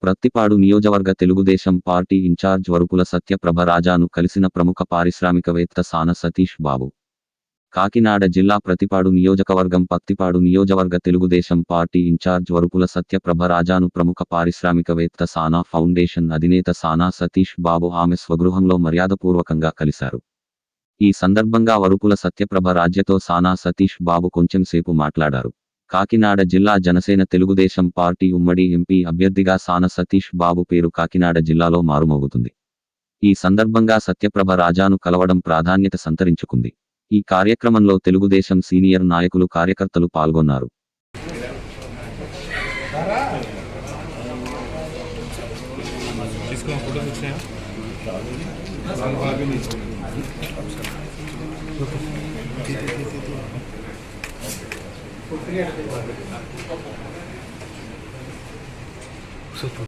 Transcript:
ప్రత్తిపాడు నియోజకవర్గ Telugu Desam party incharge Varupula Satyaprabha రాజాను కలిసిన ప్రముఖ పారిశ్రామికవేత్త సాన సతీష్ బాబు. కాకినాడ జిల్లా ప్రత్తిపాడు నియోజకవర్గం పత్తిపాడు నియోజకవర్గ తెలుగుదేశం పార్టీ ఇన్ఛార్జ్ వరుపుల సత్యప్రభ రాజాను ప్రముఖ పారిశ్రామికవేత్త సానా ఫౌండేషన్ అధినేత సానా సతీష్ బాబు ఆమె స్వగృహంలో మర్యాదపూర్వకంగా కలిశారు. ఈ సందర్భంగా వరుపుల సత్యప్రభ రాజ్యతో సానా సతీష్ బాబు కొంచెం సేపు మాట్లాడారు. కాకినాడ జిల్లా జనసేన తెలుగుదేశం పార్టీ ఉమ్మడి ఎంపీ అభ్యర్థిగా సాన సతీష్ బాబు పేరు కాకినాడ జిల్లాలో మారుమోగుతుంది. ఈ సందర్భంగా సత్యప్రభ రాజాను కలవడం ప్రాధాన్యత సంతరించుకుంది. ఈ కార్యక్రమంలో తెలుగుదేశం సీనియర్ నాయకులు కార్యకర్తలు పాల్గొన్నారు.